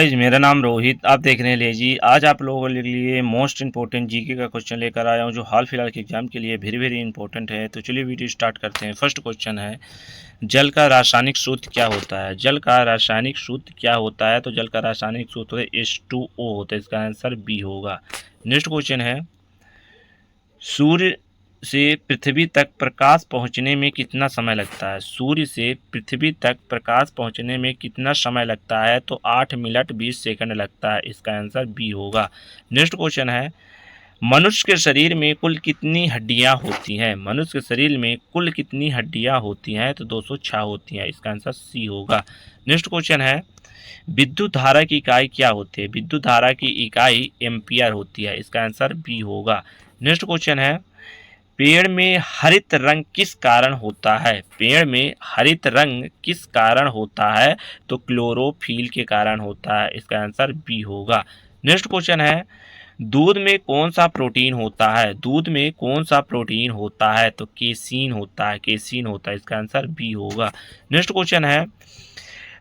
Guys, मेरा नाम रोहित। आप देख रहे हैं लेजी। आज आप लोगों के लिए मोस्ट इंपॉर्टेंट जीके का क्वेश्चन लेकर आया हूं, जो हाल फिलहाल के एग्जाम के लिए वेरी वेरी इंपॉर्टेंट है। तो चलिए वीडियो स्टार्ट करते हैं। फर्स्ट क्वेश्चन है, जल का रासायनिक सूत्र क्या होता है? जल का रासायनिक सूत्र क्या होता है? तो जल का रासायनिक सूत्र H2O होता है। इसका आंसर बी होगा। नेक्स्ट क्वेश्चन है, सूर्य से पृथ्वी तक प्रकाश पहुंचने में कितना समय लगता है? सूर्य से पृथ्वी तक प्रकाश पहुंचने में कितना समय लगता है? तो 8 मिनट 20 सेकंड लगता है। इसका आंसर बी होगा। नेक्स्ट क्वेश्चन है, मनुष्य के शरीर में कुल कितनी हड्डियां होती हैं? मनुष्य के शरीर में कुल कितनी हड्डियां होती हैं? तो 206 होती हैं। इसका आंसर सी होगा। नेक्स्ट क्वेश्चन है, विद्युत धारा की इकाई क्या होती है? विद्युत धारा की इकाई एम्पियर होती है। इसका आंसर बी होगा। नेक्स्ट क्वेश्चन है, पेड़ में हरित रंग किस कारण होता है? पेड़ में हरित रंग किस कारण होता है? तो क्लोरोफिल के कारण होता है। इसका आंसर बी होगा। नेक्स्ट क्वेश्चन है, दूध में कौन सा प्रोटीन होता है? दूध में कौन सा प्रोटीन होता है? तो केसीन होता है। केसीन होता है। इसका आंसर बी होगा। नेक्स्ट क्वेश्चन है,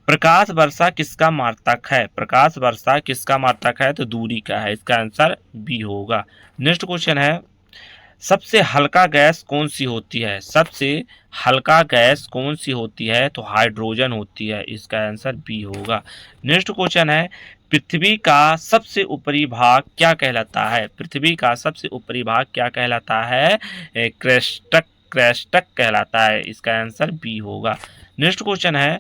प्रकाश वर्षा किसका मात्रक है? प्रकाश वर्षा किसका मात्रक है? तो दूरी का है। इसका आंसर बी होगा। नेक्स्ट क्वेश्चन है, सबसे हल्का गैस कौन सी होती है? सबसे हल्का गैस कौन सी होती है? तो हाइड्रोजन होती है। इसका आंसर बी होगा। नेक्स्ट क्वेश्चन है, पृथ्वी का सबसे ऊपरी भाग क्या कहलाता है? पृथ्वी का सबसे ऊपरी भाग क्या कहलाता है? क्रेस्टक क्रेस्टक कहलाता है। इसका आंसर बी होगा। नेक्स्ट क्वेश्चन है,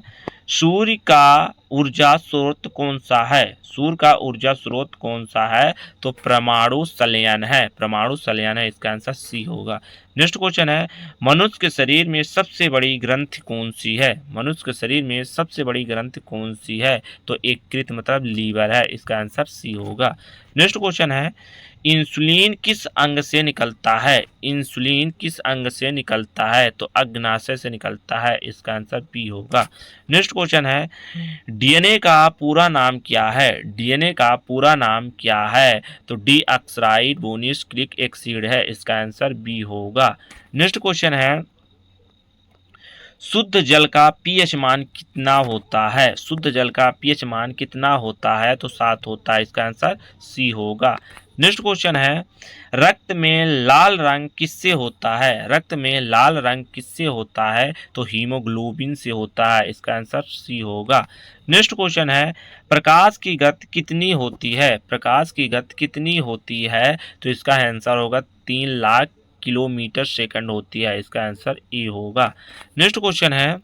सूर्य का ऊर्जा स्रोत कौन सा है? सूर्य का ऊर्जा स्रोत कौन सा है? तो परमाणु संलयन है। परमाणु संलयन है। इसका आंसर सी होगा। नेक्स्ट क्वेश्चन है, मनुष्य के शरीर में सबसे बड़ी ग्रंथि कौन सी है? मनुष्य के शरीर में सबसे बड़ी ग्रंथि कौन सी है? तो यकृत मतलब लीवर है। इसका आंसर सी होगा। नेक्स्ट क्वेश्चन है, इंसुलिन किस अंग से निकलता है? इंसुलिन किस अंग से निकलता है? तो अग्नाशय से निकलता है। इसका आंसर बी होगा। नेक्स्ट क्वेश्चन है, डीएनए का पूरा नाम क्या है? डीएनए का पूरा नाम क्या है? तो डी ऑक्सराइड बोनुक्लिक एसिड है। इसका आंसर बी होगा। नेक्स्ट क्वेश्चन है, शुद्ध जल का पीएच मान कितना होता है? शुद्ध जल का पीएच मान कितना होता है? तो 7 होता है। इसका आंसर सी होगा। नेक्स्ट क्वेश्चन है, रक्त में लाल रंग किससे होता है? रक्त में लाल रंग किससे होता है? तो हीमोग्लोबिन से होता है। इसका आंसर सी होगा। नेक्स्ट क्वेश्चन है, प्रकाश की गति कितनी होती है? प्रकाश की गति कितनी होती है? तो इसका आंसर होगा 3 लाख किलोमीटर सेकंड होती है। इसका आंसर ए होगा। नेक्स्ट क्वेश्चन है,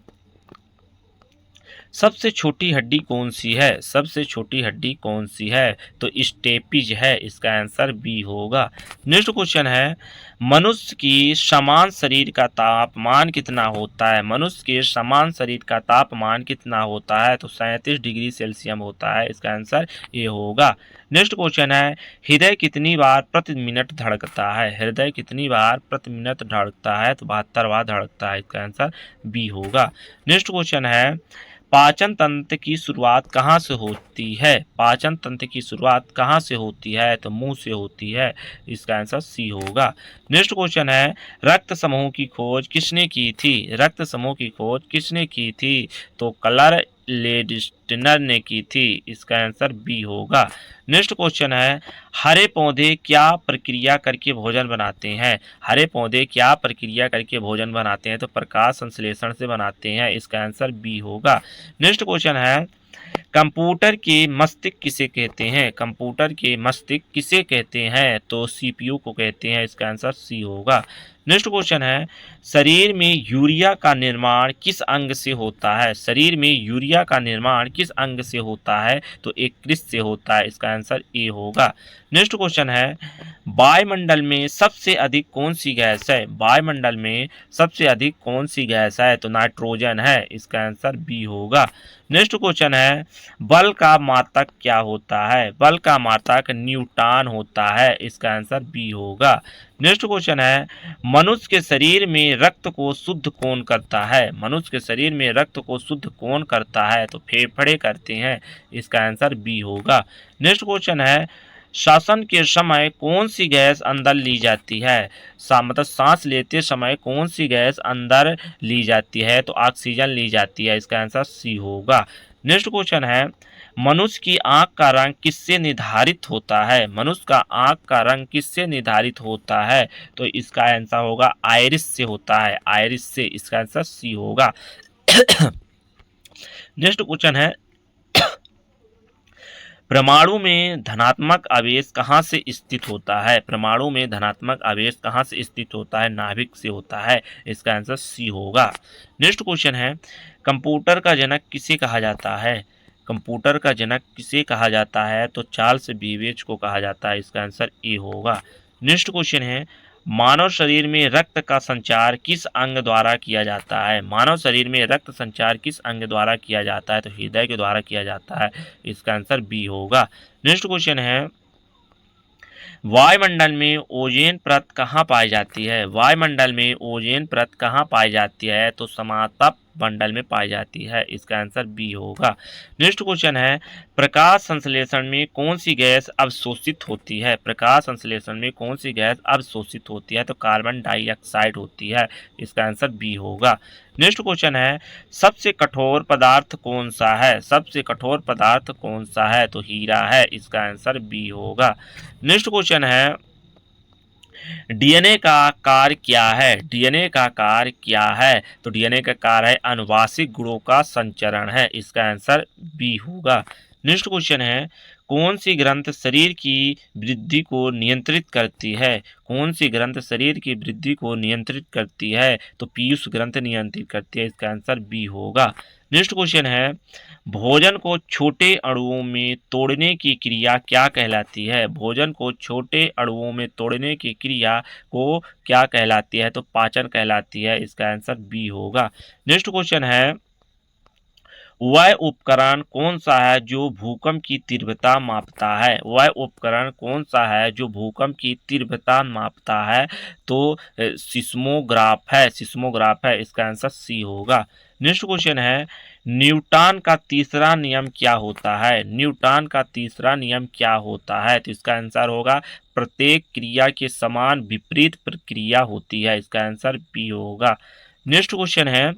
सबसे छोटी हड्डी कौन सी है? सबसे छोटी हड्डी कौन सी है? तो स्टेपिज है। इसका आंसर बी होगा। नेक्स्ट क्वेश्चन है, मनुष्य की समान शरीर का तापमान कितना होता है? मनुष्य के समान शरीर का तापमान कितना होता है? तो 37 डिग्री सेल्सियस होता है। इसका आंसर ए होगा। नेक्स्ट क्वेश्चन है, हृदय कितनी बार प्रति मिनट धड़कता है? हृदय कितनी बार प्रति मिनट धड़कता है? तो 72 बार धड़कता है। इसका आंसर बी होगा। नेक्स्ट क्वेश्चन है, पाचन तंत्र की शुरुआत कहाँ से होती है? पाचन तंत्र की शुरुआत कहाँ से होती है? तो मुंह से होती है। इसका आंसर सी होगा। नेक्स्ट क्वेश्चन है, रक्त समूह की खोज किसने की थी? रक्त समूह की खोज किसने की थी? तो क्लर लेडिस्टनर ने की थी। इसका आंसर बी होगा। नेक्स्ट क्वेश्चन है, हरे पौधे क्या प्रक्रिया करके भोजन बनाते हैं? हरे पौधे क्या प्रक्रिया करके भोजन बनाते हैं? तो प्रकाश संश्लेषण से बनाते हैं। इसका आंसर बी होगा। नेक्स्ट क्वेश्चन है, कंप्यूटर के मस्तिष्क किसे कहते हैं? कंप्यूटर के मस्तिष्क किसे कहते हैं? तो सीपीयू को कहते हैं। इसका आंसर सी होगा। नेक्स्ट क्वेश्चन है, शरीर में यूरिया का निर्माण किस अंग से होता है? शरीर में यूरिया का निर्माण किस अंग से होता है? तो यकृत से होता है। इसका आंसर ए होगा। नेक्स्ट क्वेश्चन है, वायुमंडल में सबसे अधिक कौन सी गैस है? वायुमंडल में सबसे अधिक कौन सी गैस है? तो नाइट्रोजन है। इसका आंसर बी होगा। नेक्स्ट क्वेश्चन है, बल का मात्रक क्या होता है? बल का मात्रक न्यूटन होता है। इसका आंसर बी होगा। नेक्स्ट क्वेश्चन है, मनुष्य के शरीर में रक्त को शुद्ध कौन करता है? मनुष्य के शरीर में रक्त को शुद्ध कौन करता है? तो फेफड़े करते हैं। इसका आंसर बी होगा। नेक्स्ट क्वेश्चन है, श्वसन के समय कौन सी गैस अंदर ली जाती है? मतलब सांस लेते समय कौन सी गैस अंदर ली जाती है? तो ऑक्सीजन ली जाती है। इसका आंसर सी होगा। नेक्स्ट क्वेश्चन है, मनुष्य की आंख का रंग किससे निर्धारित होता है? मनुष्य का आंख का रंग किससे निर्धारित होता है? तो इसका आंसर होगा आइरिस से होता है, आइरिस से। इसका आंसर सी होगा। नेक्स्ट क्वेश्चन है, परमाणु में धनात्मक आवेश कहाँ से स्थित होता है? परमाणु में धनात्मक आवेश कहाँ से स्थित होता है? नाभिक से होता है। इसका आंसर सी होगा। नेक्स्ट क्वेश्चन है, कंप्यूटर का जनक किसे कहा जाता है? कंप्यूटर का जनक किसे कहा जाता है? तो चार्ल्स बेबेज को कहा जाता है। इसका आंसर ए होगा। नेक्स्ट क्वेश्चन है, मानव शरीर में रक्त का संचार किस अंग द्वारा किया जाता है? मानव शरीर में रक्त संचार किस अंग द्वारा किया जाता है? तो हृदय के द्वारा किया जाता है। इसका आंसर बी होगा। नेक्स्ट क्वेश्चन है, वायुमंडल में ओजोन परत कहाँ पाई जाती है? वायुमंडल में ओजोन परत कहाँ पाई जाती है? तो समातप मंडल में पाई जाती है। इसका आंसर बी होगा। नेक्स्ट क्वेश्चन है, प्रकाश संश्लेषण में कौन सी गैस अवशोषित होती है? प्रकाश संश्लेषण में कौन सी गैस अवशोषित होती है? तो कार्बन डाइऑक्साइड होती है। इसका आंसर बी होगा। नेक्स्ट क्वेश्चन है, सबसे कठोर पदार्थ कौन सा है? सबसे कठोर पदार्थ कौन सा है? तो हीरा है। इसका आंसर बी होगा। नेक्स्ट क्वेश्चन है, डीएनए का कार्य क्या है? डीएनए का कार्य क्या है? तो डीएनए का कार्य है आनुवांशिक गुणों का संचरण है। इसका आंसर बी होगा। नेक्स्ट क्वेश्चन है, कौन सी ग्रंथ शरीर की वृद्धि को नियंत्रित करती है? कौन सी ग्रंथ शरीर की वृद्धि को नियंत्रित करती है? तो पीयूष ग्रंथ नियंत्रित करती है। इसका आंसर बी होगा। नेक्स्ट क्वेश्चन है, भोजन को छोटे अणुओं में तोड़ने की क्रिया क्या कहलाती है? भोजन को छोटे अणुओं में तोड़ने की क्रिया को क्या कहलाती है? तो पाचन कहलाती है। इसका आंसर बी होगा। नेक्स्ट क्वेश्चन है, वह उपकरण कौन सा है जो भूकंप की तीव्रता मापता है? वह उपकरण कौन सा है जो भूकंप की तीव्रता मापता है? तो सिस्मोग्राफ है, सिस्मोग्राफ है। इसका आंसर सी होगा। नेक्स्ट क्वेश्चन है, न्यूटन का तीसरा नियम क्या होता है? न्यूटन का तीसरा नियम क्या होता है? तो इसका आंसर होगा प्रत्येक क्रिया के समान विपरीत प्रक्रिया होती है। इसका आंसर बी होगा। नेक्स्ट क्वेश्चन है,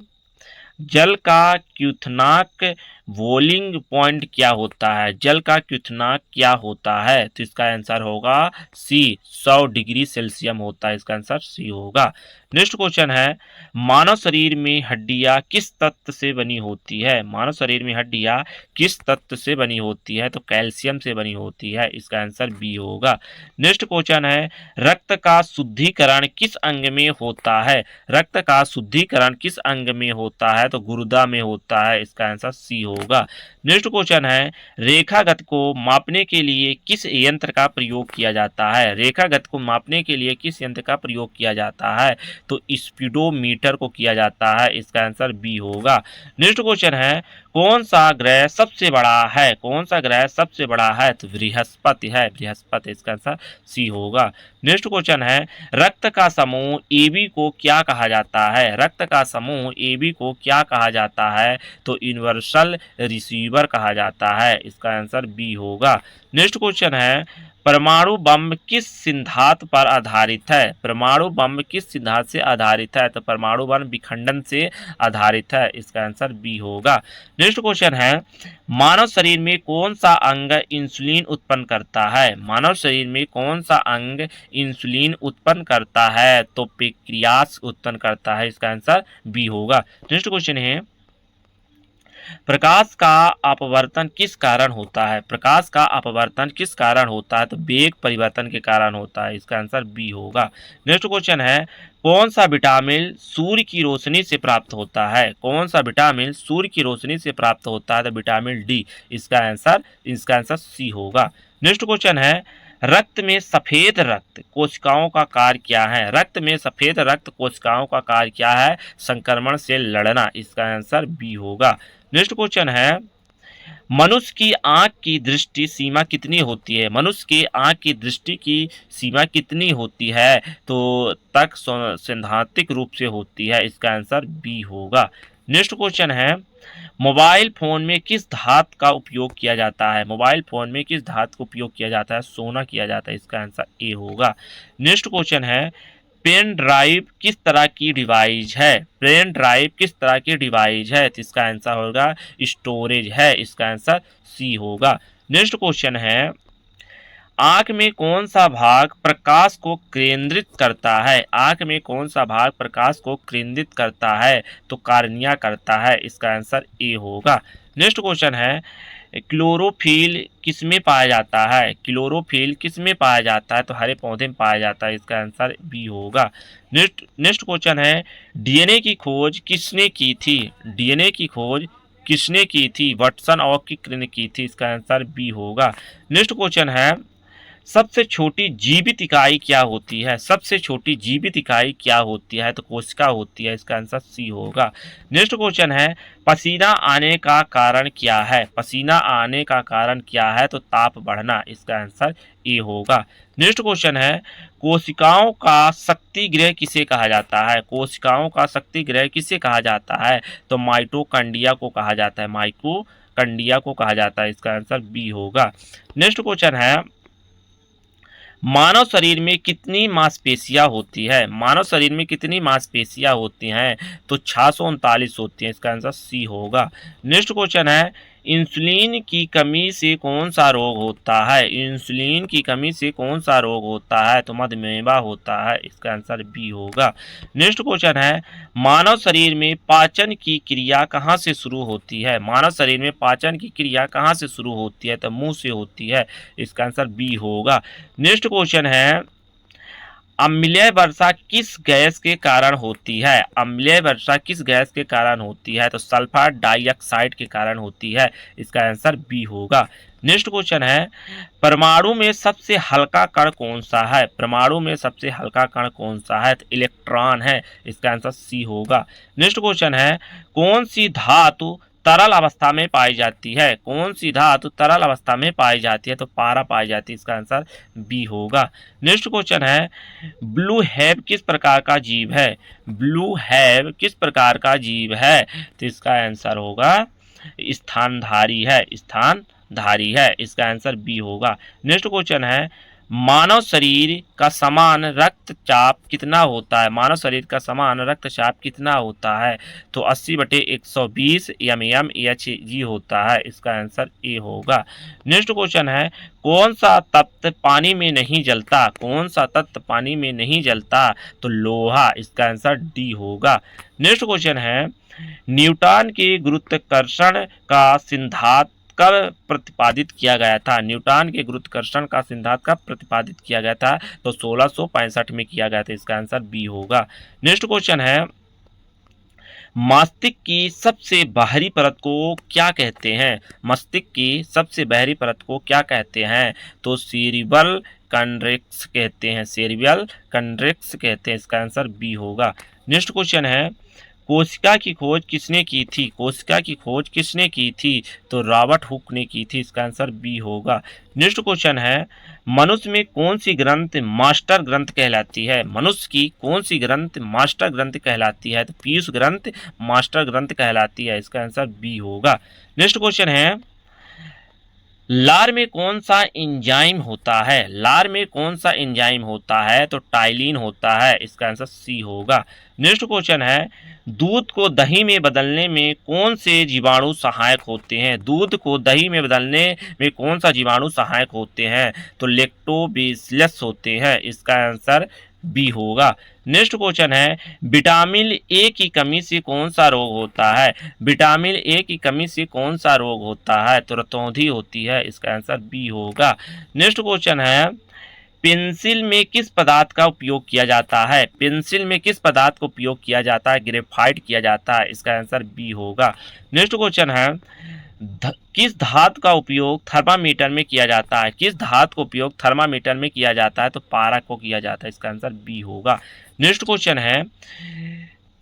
जल का क्वथनांक बॉइलिंग पॉइंट क्या होता है? जल का क्वथनांक क्या होता है? तो इसका आंसर होगा सी, 100 डिग्री सेल्सियम होता है। इसका आंसर सी होगा। नेक्स्ट क्वेश्चन है, मानव शरीर में हड्डियां किस तत्व से बनी होती है? मानव शरीर में हड्डियां किस तत्व से बनी होती है? तो कैल्शियम से बनी होती है। इसका आंसर बी होगा। नेक्स्ट क्वेश्चन है, रक्त का शुद्धिकरण किस अंग में होता है? रक्त का शुद्धिकरण किस अंग में होता है? तो गुर्दा में होता है। इसका आंसर सी होगा। नेक्स्ट क्वेश्चन है, रेखागत को मापने के लिए किस यंत्र का प्रयोग किया जाता है? रेखागत को मापने के लिए किस यंत्र का प्रयोग किया जाता है? तो स्पीडोमीटर को किया जाता है। इसका आंसर बी होगा। नेक्स्ट क्वेश्चन है, कौन सा ग्रह सबसे बड़ा है? कौन सा ग्रह सबसे बड़ा है? तो बृहस्पति है, बृहस्पति। इसका आंसर सी होगा। नेक्स्ट क्वेश्चन है, रक्त का समूह AB को क्या कहा जाता है? रक्त का समूह AB को क्या कहा जाता है? तो यूनिवर्सल रिसीवर कहा जाता है। इसका आंसर बी होगा। नेक्स्ट क्वेश्चन है, परमाणु बम किस सिद्धांत पर आधारित है? परमाणु बम किस सिद्धांत से आधारित है? तो परमाणु बम विखंडन से आधारित है। इसका आंसर बी होगा। नेक्स्ट क्वेश्चन है, मानव शरीर में कौन सा अंग इंसुलिन उत्पन्न करता है? मानव शरीर में कौन सा अंग इंसुलिन उत्पन्न करता है? तो पैंक्रियास उत्पन्न करता है। इसका आंसर बी होगा। नेक्स्ट क्वेश्चन है, प्रकाश का अपवर्तन किस कारण होता है? प्रकाश का अपवर्तन किस कारण होता है? तो वेग परिवर्तन के कारण होता है। इसका आंसर बी होगा। नेक्स्ट क्वेश्चन है, कौन सा विटामिन सूर्य की रोशनी से प्राप्त होता है? कौन सा विटामिन सूर्य की रोशनी से प्राप्त होता है? तो विटामिन डी। इसका आंसर सी होगा। नेक्स्ट क्वेश्चन है, रक्त में सफेद रक्त कोशिकाओं का कार्य क्या है? रक्त में सफेद रक्त कोशिकाओं का कार्य क्या है? संक्रमण से लड़ना। इसका आंसर बी होगा। नेक्स्ट क्वेश्चन है, मनुष्य की आंख की दृष्टि सीमा कितनी होती है? मनुष्य की आंख की दृष्टि की सीमा कितनी होती है? तो तक सैद्धांतिक रूप से होती है। इसका आंसर बी होगा। नेक्स्ट क्वेश्चन है, मोबाइल फोन में किस धातु का उपयोग किया जाता है? मोबाइल फोन में किस धातु का उपयोग किया जाता है? सोना किया जाता है। इसका आंसर ए होगा। नेक्स्ट क्वेश्चन है, पेन ड्राइव किस तरह की डिवाइस है? पेन ड्राइव किस तरह की डिवाइस है? तो इसका आंसर होगा स्टोरेज है, इसका आंसर सी होगा। नेक्स्ट क्वेश्चन है, आंख में कौन सा भाग प्रकाश को केंद्रित करता है? आंख में कौन सा भाग प्रकाश को केंद्रित करता है? तो कार्निया करता है, इसका आंसर ए होगा। नेक्स्ट क्वेश्चन है, क्लोरोफिल किसमें पाया जाता है? क्लोरोफिल किसमें पाया जाता है? तो हरे पौधे में पाया जाता है, इसका आंसर बी होगा। नेक्स्ट क्वेश्चन है, डीएनए की खोज किसने की थी? डीएनए की खोज किसने की थी? वाटसन और क्रिक ने की थी, इसका आंसर बी होगा। नेक्स्ट क्वेश्चन है, सबसे छोटी जीवित इकाई क्या होती है? सबसे छोटी जीवित इकाई क्या होती है? तो कोशिका होती है, इसका आंसर सी होगा। नेक्स्ट क्वेश्चन है, पसीना आने का कारण क्या है? पसीना आने का कारण क्या है? तो ताप बढ़ना, इसका आंसर ए होगा। नेक्स्ट क्वेश्चन है, कोशिकाओं का शक्ति गृह किसे कहा जाता है? कोशिकाओं का शक्ति गृह किसे कहा जाता है? तो माइटोकॉन्ड्रिया को कहा जाता है, माइटोकॉन्ड्रिया को कहा जाता है, इसका आंसर बी होगा। नेक्स्ट क्वेश्चन है, मानव शरीर में कितनी मांसपेशियां होती है? मानव शरीर में कितनी मांसपेशियां होती हैं? तो 639 होती हैं, इसका आंसर सी होगा। नेक्स्ट क्वेश्चन है, इंसुलिन की कमी से कौन सा रोग होता है? इंसुलिन की कमी से कौन सा रोग होता है? तो मधुमेह होता है, इसका आंसर बी होगा। नेक्स्ट क्वेश्चन है, मानव शरीर में पाचन की क्रिया कहाँ से शुरू होती है? मानव शरीर में पाचन की क्रिया कहाँ से शुरू होती है? तो मुंह से होती है, इसका आंसर बी होगा। नेक्स्ट क्वेश्चन है, अम्लीय वर्षा किस गैस के कारण होती है? अम्लीय वर्षा किस गैस के कारण होती है? तो सल्फर डाइऑक्साइड के कारण होती है, इसका आंसर बी होगा। नेक्स्ट क्वेश्चन है, परमाणु में सबसे हल्का कण कौन सा है? परमाणु में सबसे हल्का कण कौन सा है? तो इलेक्ट्रॉन है, इसका आंसर सी होगा। नेक्स्ट क्वेश्चन है, कौन सी धातु तरल अवस्था में पाई जाती है? कौन सी धातु तरल अवस्था में पाई जाती है? तो पारा पाई जाती है, इसका आंसर बी होगा। नेक्स्ट क्वेश्चन है, ब्लू हेब किस प्रकार का जीव है? ब्लू हेब किस प्रकार का जीव है? तो इसका आंसर होगा स्थानधारी है, स्थानधारी है, इसका आंसर बी होगा। नेक्स्ट क्वेश्चन है, मानव शरीर का समान रक्तचाप कितना होता है? मानव शरीर का समान रक्तचाप कितना होता है? तो 80/120 mmHg होता है, इसका आंसर ए होगा। नेक्स्ट क्वेश्चन है, कौन सा तत्व पानी में नहीं जलता? कौन सा तत्व पानी में नहीं जलता? तो लोहा, इसका आंसर डी होगा। नेक्स्ट क्वेश्चन है, न्यूटन के गुरुत्वाकर्षण का सिद्धांत कब प्रतिपादित किया गया था? न्यूटन के गुरुत्वाकर्षण का सिद्धांत कब प्रतिपादित किया गया था? तो 1665 में किया गया था, इसका आंसर बी होगा। नेक्स्ट क्वेश्चन है, मस्तिष्क की सबसे बाहरी परत को क्या कहते हैं? मस्तिष्क की सबसे बाहरी परत को क्या कहते हैं? तो सेरिबल कंड्रेक्स कहते हैं, सेरिबल कंड्रेक्स कहते हैं, इसका आंसर बी होगा। नेक्स्ट क्वेश्चन है, कोशिका की खोज किसने की थी? कोशिका की खोज किसने की थी? तो रॉबर्ट हुक ने की थी, इसका आंसर बी होगा। नेक्स्ट क्वेश्चन है, मनुष्य में कौन सी ग्रंथ मास्टर ग्रंथ कहलाती है? मनुष्य की कौन सी ग्रंथ मास्टर ग्रंथ कहलाती है? तो पीयूष ग्रंथ मास्टर ग्रंथ कहलाती है, इसका आंसर बी होगा। नेक्स्ट क्वेश्चन है, लार में कौन सा एंजाइम होता है? लार में कौन सा एंजाइम होता है? तो टाइलिन होता है, इसका आंसर सी होगा। नेक्स्ट क्वेश्चन है, दूध को दही में बदलने में कौन से जीवाणु सहायक होते हैं? दूध को दही में बदलने में कौन सा जीवाणु सहायक होते हैं? तो लैक्टोबैसिलस होते हैं, इसका आंसर बी होगा। नेक्स्ट क्वेश्चन है, विटामिन ए की कमी से कौन सा रोग होता है? विटामिन ए की कमी से कौन सा रोग होता है? तो रतौंधी होती है, इसका आंसर बी होगा। नेक्स्ट क्वेश्चन है, पेंसिल में किस पदार्थ का उपयोग किया जाता है? पेंसिल में किस पदार्थ का उपयोग किया जाता है? ग्रेफाइट किया जाता है, इसका आंसर बी होगा। नेक्स्ट क्वेश्चन है, किस धातु का उपयोग थर्मामीटर में किया जाता है? किस धातु का उपयोग थर्मामीटर में किया जाता है? तो पारा को किया जाता है, इसका आंसर बी होगा। नेक्स्ट क्वेश्चन है,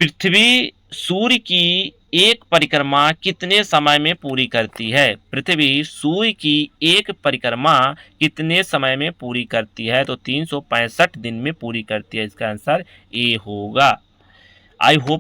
पृथ्वी सूर्य की एक परिक्रमा कितने समय में पूरी करती है? पृथ्वी सूर्य की एक परिक्रमा कितने समय में पूरी करती है? तो 365 दिन में पूरी करती है, इसका आंसर ए होगा। I hope